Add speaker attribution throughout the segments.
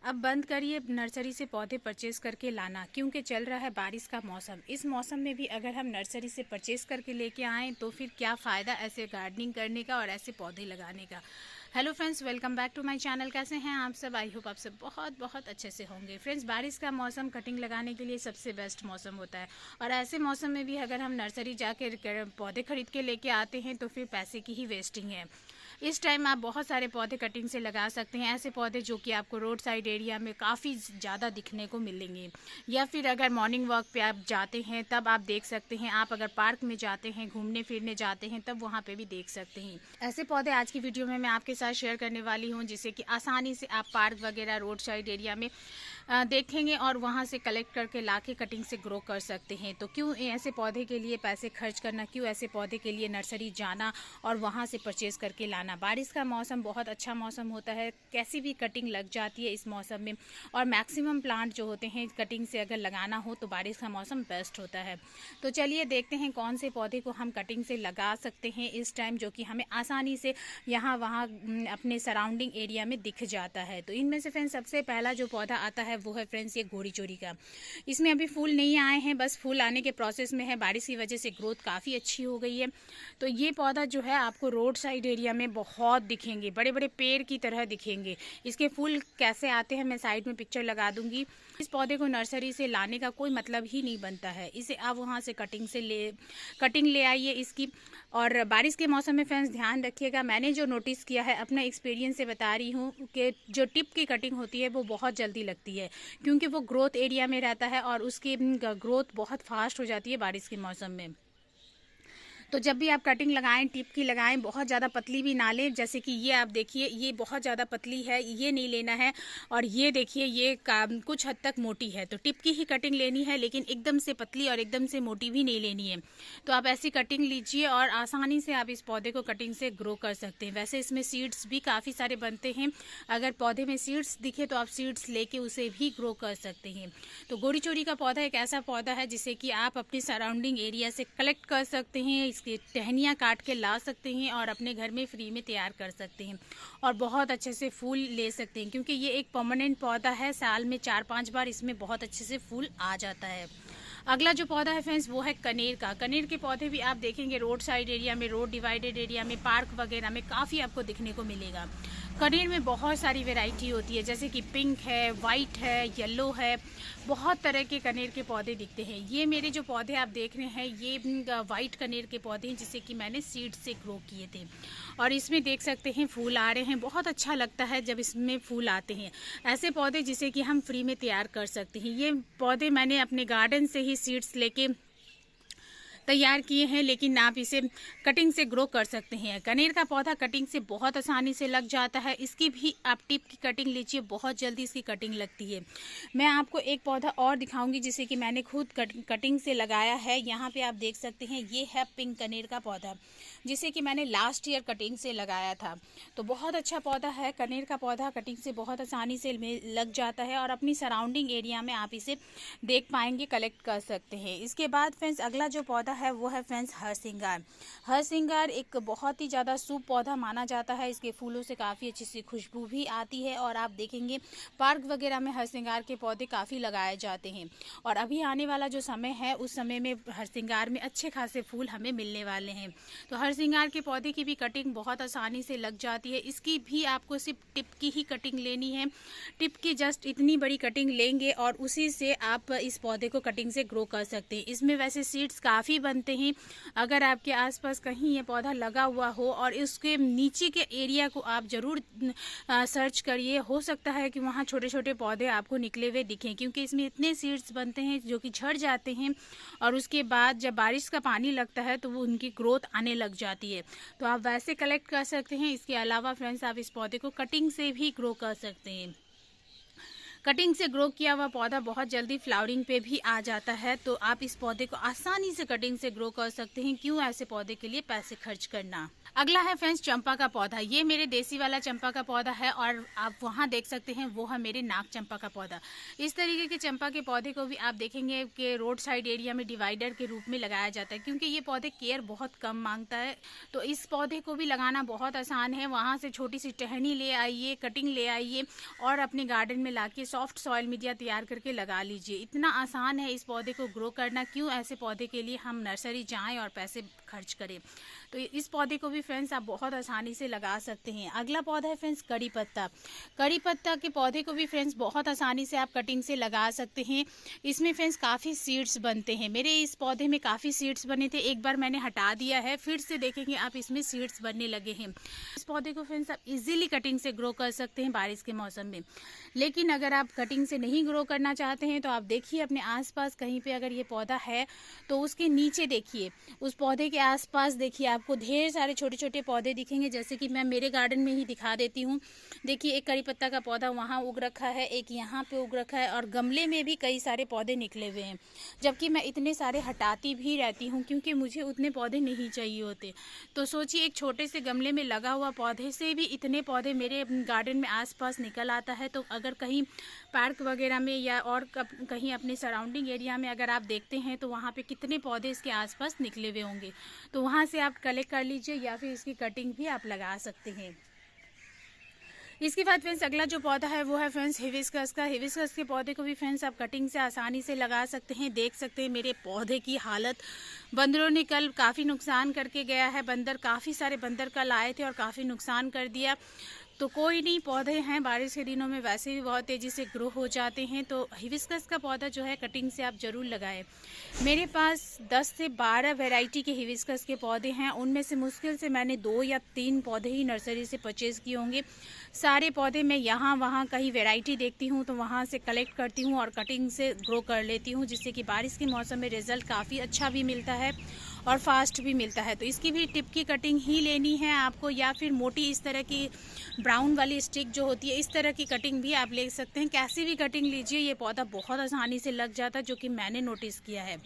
Speaker 1: अब बंद करिए नर्सरी से पौधे परचेज़ करके लाना, क्योंकि चल रहा है बारिश का मौसम। इस मौसम में भी अगर हम नर्सरी से परचेज़ करके लेके आएँ तो फिर क्या फ़ायदा ऐसे गार्डनिंग करने का और ऐसे पौधे लगाने का। Hello friends, welcome back to my channel. कैसे हैं आप सब? आई होप आप सब बहुत बहुत अच्छे से होंगे। फ्रेंड्स, बारिश का मौसम कटिंग लगाने के लिए सबसे बेस्ट मौसम होता है, और ऐसे मौसम में भी अगर हम नर्सरी जाकर पौधे खरीद के लेके आते हैं तो फिर पैसे की ही वेस्टिंग है। इस टाइम आप बहुत सारे पौधे कटिंग से लगा सकते हैं, ऐसे पौधे जो कि आपको रोड साइड एरिया में काफ़ी ज़्यादा दिखने को मिलेंगे, या फिर अगर मॉर्निंग वॉक पे आप जाते हैं तब आप देख सकते हैं। आप अगर पार्क में जाते हैं, घूमने फिरने जाते हैं, तब वहाँ पे भी देख सकते हैं। ऐसे पौधे आज की वीडियो में मैं आपके साथ शेयर करने वाली हूँ, जिससे कि आसानी से आप पार्क वगैरह रोड साइड एरिया में देखेंगे और वहाँ से कलेक्ट करके लाके कटिंग से ग्रो कर सकते हैं। तो क्यों ऐसे पौधे के लिए पैसे खर्च करना, क्यों ऐसे पौधे के लिए नर्सरी जाना और वहाँ से परचेज़ करके लाना। बारिश का मौसम बहुत अच्छा मौसम होता है, कैसी भी कटिंग लग जाती है इस मौसम में, और मैक्सिमम प्लांट जो होते हैं कटिंग से अगर लगाना हो तो बारिश का मौसम बेस्ट होता है। तो चलिए देखते हैं कौन से पौधे को हम कटिंग से लगा सकते हैं इस टाइम, जो कि हमें आसानी से यहाँ वहाँ अपने सराउंडिंग एरिया में दिख जाता है। तो इनमें से फ्रेंड्स सबसे पहला जो पौधा आता है वो है फ्रेंड्स ये घोड़ी चोरी का। इसमें अभी फूल नहीं आए हैं, बस फूल आने के प्रोसेस में है। बारिश की वजह से ग्रोथ काफ़ी अच्छी हो गई है। तो ये पौधा जो है आपको रोड साइड एरिया में बहुत दिखेंगे, बड़े बड़े पेड़ की तरह दिखेंगे। इसके फूल कैसे आते हैं मैं साइड में पिक्चर लगा दूंगी। इस पौधे को नर्सरी से लाने का कोई मतलब ही नहीं बनता है, इसे आप वहाँ से कटिंग ले आइए इसकी। और बारिश के मौसम में फ्रेंड्स ध्यान रखिएगा, मैंने जो नोटिस किया है अपना एक्सपीरियंस से बता रही हूँ कि जो टिप की कटिंग होती है वो बहुत जल्दी लगती है, क्योंकि वो ग्रोथ एरिया में रहता है और उसकी ग्रोथ बहुत फास्ट हो जाती है बारिश के मौसम में। तो जब भी आप कटिंग लगाएं, टिप की लगाएं, बहुत ज़्यादा पतली भी ना लें। जैसे कि ये आप देखिए, ये बहुत ज़्यादा पतली है, ये नहीं लेना है। और ये देखिए, ये कुछ हद तक मोटी है। तो टिप की ही कटिंग लेनी है, लेकिन एकदम से पतली और एकदम से मोटी भी नहीं लेनी है। तो आप ऐसी कटिंग लीजिए और आसानी से आप इस पौधे को कटिंग से ग्रो कर सकते हैं। वैसे इसमें सीड्स भी काफ़ी सारे बनते हैं, अगर पौधे में सीड्स दिखे तो आप सीड्स लेके उसे भी ग्रो कर सकते हैं। तो घोड़ी चोरी का पौधा एक ऐसा पौधा है जिसे कि आप अपने सराउंडिंग एरिया से कलेक्ट कर सकते हैं, इसकी टहनियाँ काट के ला सकते हैं और अपने घर में फ्री में तैयार कर सकते हैं, और बहुत अच्छे से फूल ले सकते हैं, क्योंकि ये एक परमानेंट पौधा है। साल में 4-5 बार इसमें बहुत अच्छे से फूल आ जाता है। अगला जो पौधा है फ्रेंड्स वो है कनेर का। कनेर के पौधे भी आप देखेंगे रोड साइड एरिया में, रोड डिवाइडेड एरिया में, पार्क वगैरह में काफ़ी आपको दिखने को मिलेगा। कनेर में बहुत सारी वैरायटी होती है, जैसे कि पिंक है, वाइट है, येलो है, बहुत तरह के कनेर के पौधे दिखते हैं। ये मेरे जो पौधे आप देख रहे हैं ये वाइट कनेर के पौधे हैं, जिसे कि मैंने सीड से ग्रो किए थे, और इसमें देख सकते हैं फूल आ रहे हैं। बहुत अच्छा लगता है जब इसमें फूल आते हैं। ऐसे पौधे जिसे कि हम फ्री में तैयार कर सकते हैं। ये पौधे मैंने अपने गार्डन से ही सीड्स लेके तैयार किए हैं, लेकिन आप इसे कटिंग से ग्रो कर सकते हैं। कनेर का पौधा कटिंग से बहुत आसानी से लग जाता है। इसकी भी आप टिप की कटिंग लीजिए, बहुत जल्दी इसकी कटिंग लगती है। मैं आपको एक पौधा और दिखाऊंगी जिसे कि मैंने खुद कटिंग से लगाया है। यहाँ पे आप देख सकते हैं, ये है पिंक कनेर का पौधा, जिसे कि मैंने लास्ट ईयर कटिंग से लगाया था। तो बहुत अच्छा पौधा है। कनेर का पौधा कटिंग से बहुत आसानी से लग जाता है, और अपनी सराउंडिंग एरिया में आप इसे देख पाएंगे, कलेक्ट कर सकते हैं। इसके बाद फ्रेंड्स अगला जो पौधा है वो है फ्रेंड्स हरसिंगार। हरसिंगार एक बहुत ही ज़्यादा शुभ पौधा माना जाता है। इसके फूलों से काफ़ी अच्छी सी खुशबू भी आती है, और आप देखेंगे पार्क वगैरह में हरसिंगार के पौधे काफ़ी लगाए जाते हैं। और अभी आने वाला जो समय है उस समय में हरसिंगार में अच्छे खासे फूल हमें मिलने वाले हैं। तो हरसिंगार के पौधे की भी कटिंग बहुत आसानी से लग जाती है। इसकी भी आपको सिर्फ टिप की ही कटिंग लेनी है। टिप की जस्ट इतनी बड़ी कटिंग लेंगे और उसी से आप इस पौधे को कटिंग से ग्रो कर सकते हैं। इसमें वैसे सीड्स काफ़ी बनते हैं। अगर आपके आसपास कहीं ये पौधा लगा हुआ हो और इसके नीचे के एरिया को आप ज़रूर सर्च करिए, हो सकता है कि वहाँ छोटे छोटे पौधे आपको निकले हुए दिखें, क्योंकि इसमें इतने सीड्स बनते हैं जो कि झड़ जाते हैं, और उसके बाद जब बारिश का पानी लगता है तो वो उनकी ग्रोथ आने लग जाती है। तो आप वैसे कलेक्ट कर सकते हैं। इसके अलावा फ्रेंड्स आप इस पौधे को कटिंग से भी ग्रो कर सकते हैं। कटिंग से ग्रो किया हुआ पौधा बहुत जल्दी फ्लावरिंग पे भी आ जाता है। तो आप इस पौधे को आसानी से कटिंग से ग्रो कर सकते हैं। क्यों ऐसे पौधे के लिए पैसे खर्च करना। अगला है फ्रेंड्स चंपा का पौधा। ये मेरे देसी वाला चंपा का पौधा है और आप वहाँ देख सकते हैं वो है मेरे नाग चंपा का पौधा। इस तरीके के चंपा के पौधे को भी आप देखेंगे कि रोड साइड एरिया में डिवाइडर के रूप में लगाया जाता है, क्योंकि ये पौधे केयर बहुत कम मांगता है। तो इस पौधे को भी लगाना बहुत आसान है। वहाँ से छोटी सी टहनी ले आइए, कटिंग ले आइए और अपने गार्डन में ला के सॉफ्ट सॉइल मीडिया तैयार करके लगा लीजिए। इतना आसान है इस पौधे को ग्रो करना। क्यों ऐसे पौधे के लिए हम नर्सरी जाएँ और पैसे खर्च करें। तो इस पौधे को भी फ्रेंड्स आप बहुत आसानी से लगा सकते हैं। अगला पौधा है फ्रेंड्स कड़ी पत्ता। कड़ी पत्ता के पौधे को भी फ्रेंड्स बहुत आसानी से आप कटिंग से लगा सकते हैं। इसमें फ्रेंड्स काफ़ी सीड्स बनते हैं। मेरे इस पौधे में काफ़ी सीड्स बने थे, एक बार मैंने हटा दिया है, फिर से देखेंगे आप इसमें सीड्स बनने लगे हैं। इस पौधे को फ्रेंड्स आप इजीली कटिंग से ग्रो कर सकते हैं बारिश के मौसम में। लेकिन अगर आप कटिंग से नहीं ग्रो करना चाहते हैं तो आप देखिए अपने आसपास कहीं पे अगर ये पौधा है तो उसके नीचे देखिए, उस पौधे के आसपास देखिए, आपको ढेर सारे छोटे छोटे पौधे दिखेंगे। जैसे कि मैं मेरे गार्डन में ही दिखा देती हूँ। देखिए एक कड़ी पत्ता का पौधा वहाँ उग रखा है, एक यहाँ पे उग रखा है और गमले में भी कई सारे पौधे निकले हुए हैं। जबकि मैं इतने सारे हटाती भी रहती हूँ क्योंकि मुझे उतने पौधे नहीं चाहिए होते। तो सोचिए एक छोटे से गमले में लगा हुआ पौधे से भी इतने पौधे मेरे गार्डन में आसपास निकल आता है। तो अगर कहीं पार्क वगैरह में या और कहीं अपने सराउंडिंग एरिया में अगर आप देखते हैं तो वहाँ पे कितने पौधे इसके आसपास निकले हुए होंगे। तो वहाँ से आप कलेक्ट कर लीजिए या फिर इसकी कटिंग भी आप लगा सकते हैं। इसके बाद फ्रेंड्स अगला जो पौधा है वो है फ्रेंड्स हिबिस्कस का। हिबिस्कस के पौधे को भी फ्रेंड्स आप कटिंग से आसानी से लगा सकते हैं। देख सकते हैं मेरे पौधे की हालत, बंदरों ने कल काफ़ी नुकसान करके गया है। काफ़ी सारे बंदर कल आए थे और काफ़ी नुकसान कर दिया। तो कोई नहीं, पौधे हैं बारिश के दिनों में वैसे भी बहुत तेज़ी से ग्रो हो जाते हैं। तो हिबिस्कस का पौधा जो है कटिंग से आप ज़रूर लगाएं। मेरे पास 10 से 12 वैरायटी के हिबिस्कस के पौधे हैं। उनमें से मुश्किल से मैंने 2 या 3 पौधे ही नर्सरी से परचेज़ किए होंगे। सारे पौधे मैं यहाँ वहाँ कहीं वैरायटी देखती हूँ तो वहाँ से कलेक्ट करती हूँ और कटिंग से ग्रो कर लेती हूँ, जिससे कि बारिश के मौसम में रिज़ल्ट काफ़ी अच्छा भी मिलता है और फास्ट भी मिलता है। तो इसकी भी टिप की कटिंग ही लेनी है आपको, या फिर मोटी इस तरह की ब्राउन वाली स्टिक जो होती है, इस तरह की कटिंग भी आप ले सकते हैं। कैसी भी कटिंग लीजिए, ये पौधा बहुत आसानी से लग जाता है, जो कि मैंने नोटिस किया है।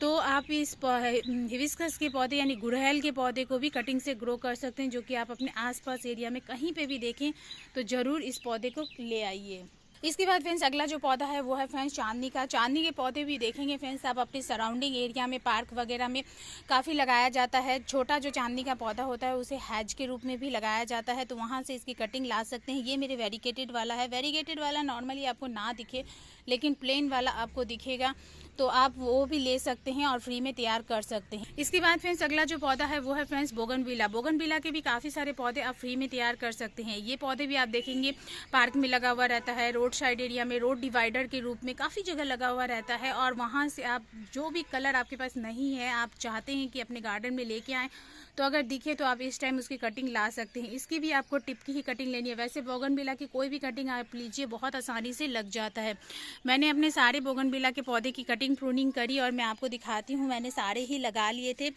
Speaker 1: तो आप इस हिबिस्कस के पौधे यानी गुड़हल के पौधे को भी कटिंग से ग्रो कर सकते हैं, जो कि आप अपने आसपास एरिया में कहीं पे भी देखें तो ज़रूर इस पौधे को ले आइए। इसके बाद फ्रेंड्स अगला जो पौधा है वो है फ्रेंड्स चांदनी का। चांदनी के पौधे भी देखेंगे फ्रेंड्स आप अपने सराउंडिंग एरिया में, पार्क वगैरह में काफ़ी लगाया जाता है। छोटा जो चांदनी का पौधा होता है उसे हैज के रूप में भी लगाया जाता है, तो वहाँ से इसकी कटिंग ला सकते हैं। ये मेरे वेरीगेटेड वाला है। वेरीगेटेड वाला नॉर्मली आपको ना दिखे, लेकिन प्लेन वाला आपको दिखेगा, तो आप वो भी ले सकते हैं और फ्री में तैयार कर सकते हैं। इसके बाद फ्रेंड्स अगला जो पौधा है वो है फ्रेंड्स बोगनविला। बोगनविला के भी काफ़ी सारे पौधे आप फ्री में तैयार कर सकते हैं। ये पौधे भी आप देखेंगे पार्क में लगा हुआ रहता है, रोड साइड एरिया में, रोड डिवाइडर के रूप में काफ़ी जगह लगा हुआ रहता है। और वहाँ से आप जो भी कलर आपके पास नहीं है, आप चाहते हैं कि अपने गार्डन में लेके आएँ, तो अगर दिखे तो आप इस टाइम उसकी कटिंग ला सकते हैं। इसकी भी आपको टिप की ही कटिंग लेनी है। वैसे बोगनविला की कोई भी कटिंग आप लीजिए, बहुत आसानी से लग जाता है। मैंने अपने सारे बोगनविला के पौधे की कटिंग प्रूनिंग करी और मैं आपको दिखाती हूँ। मैंने सारे ही लगा लिए थे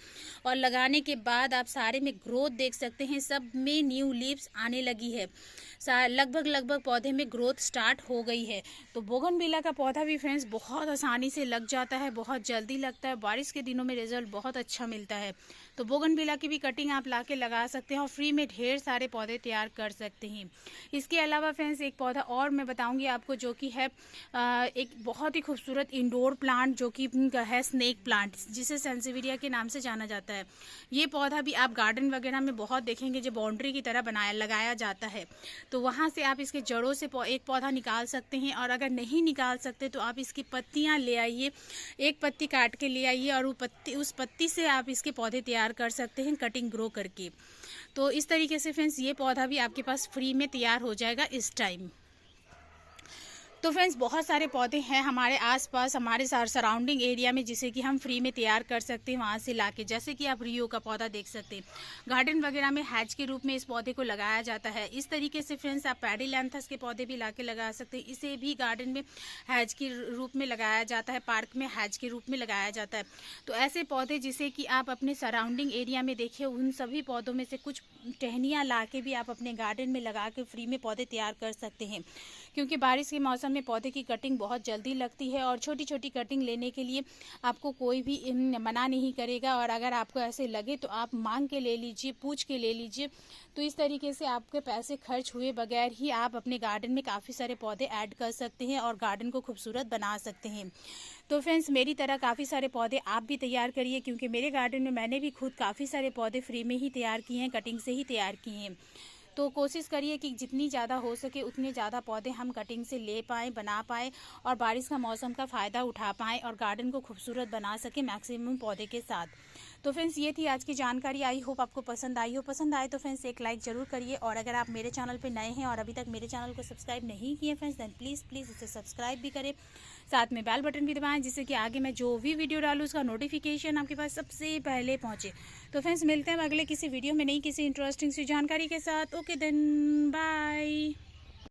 Speaker 1: और लगाने के बाद आप सारे में ग्रोथ देख सकते हैं, सब में न्यू लीव्स आने लगी है। लगभग पौधे में ग्रोथ स्टार्ट हो गई है। तो बोगनविला का पौधा भी फ्रेंड्स बहुत आसानी से लग जाता है, बहुत जल्दी लगता है। बारिश के दिनों में रिजल्ट बहुत अच्छा मिलता है। तो बोगनविला की भी कटिंग आप लाके लगा सकते हैं और फ्री में ढेर सारे पौधे तैयार कर सकते हैं। इसके अलावा फ्रेंड्स एक पौधा और मैं बताऊंगी आपको, जो कि है एक बहुत ही खूबसूरत इंडोर प्लांट, जो कि है स्नेक प्लांट, जिसे सेंसिविरिया के नाम से जाना जाता है। ये पौधा भी आप गार्डन वगैरह में बहुत देखेंगे, जो बाउंड्री की तरह लगाया जाता है। तो वहाँ से आप इसके जड़ों से एक पौधा निकाल सकते हैं, और अगर नहीं निकाल सकते तो आप इसकी पत्तियाँ ले आइए, एक पत्ती काट के ले आइए और उस पत्ती से आप इसके पौधे तैयार कर सकते हैं कटिंग ग्रो करके। तो इस तरीके से फ्रेंड्स ये पौधा भी आपके पास फ्री में तैयार हो जाएगा इस टाइम। तो फ्रेंड्स बहुत सारे पौधे हैं हमारे आसपास, हमारे सराउंडिंग एरिया में, जिसे कि हम फ्री में तैयार कर सकते हैं वहाँ से लाके। जैसे कि आप रियो का पौधा देख सकते हैं, गार्डन वगैरह में हैज के रूप में इस पौधे को लगाया जाता है। इस तरीके से फ्रेंड्स आप पैडीलैंथस के पौधे भी लाके लगा सकते हैं। इसे भी गार्डन में हैज के रूप में लगाया जाता है, पार्क में हैज के रूप में लगाया जाता है। तो ऐसे पौधे जिसे कि आप अपने सराउंडिंग एरिया में देखें, उन सभी पौधों में से कुछ टहनियाँ ला के भी आप अपने गार्डन में लगा के फ्री में पौधे तैयार कर सकते हैं। क्योंकि बारिश के मौसम में पौधे की कटिंग बहुत जल्दी लगती है और छोटी छोटी कटिंग लेने के लिए आपको कोई भी मना नहीं करेगा। और अगर आपको ऐसे लगे तो आप मांग के ले लीजिए, पूछ के ले लीजिए। तो इस तरीके से आपके पैसे खर्च हुए बगैर ही आप अपने गार्डन में काफ़ी सारे पौधे ऐड कर सकते हैं और गार्डन को खूबसूरत बना सकते हैं। तो फ्रेंड्स, मेरी तरह काफ़ी सारे पौधे आप भी तैयार करिए, क्योंकि मेरे गार्डन में मैंने भी खुद काफ़ी सारे पौधे फ्री में ही तैयार किए हैं, कटिंग से ही तैयार किए हैं। तो कोशिश करिए कि जितनी ज़्यादा हो सके उतने ज़्यादा पौधे हम कटिंग से ले पाएँ, बना पाएँ और बारिश का मौसम का फ़ायदा उठा पाएँ और गार्डन को खूबसूरत बना सकें मैक्सिमम पौधे के साथ। तो फ्रेंड्स, ये थी आज की जानकारी। आई होप आपको पसंद आई हो। पसंद आए तो फ्रेंड्स एक लाइक ज़रूर करिए, और अगर आप मेरे चैनल पे नए हैं और अभी तक मेरे चैनल को सब्सक्राइब नहीं किए फ्रेंड्स, देन प्लीज़ इसे सब्सक्राइब भी करें, साथ में बेल बटन भी दबाएं, जिससे कि आगे मैं जो भी वीडियो डालूँ उसका नोटिफिकेशन आपके पास सबसे पहले पहुँचे। तो फ्रेंड्स, मिलते हैं अगले किसी वीडियो में नई किसी इंटरेस्टिंग सी जानकारी के साथ। Okay then, bye.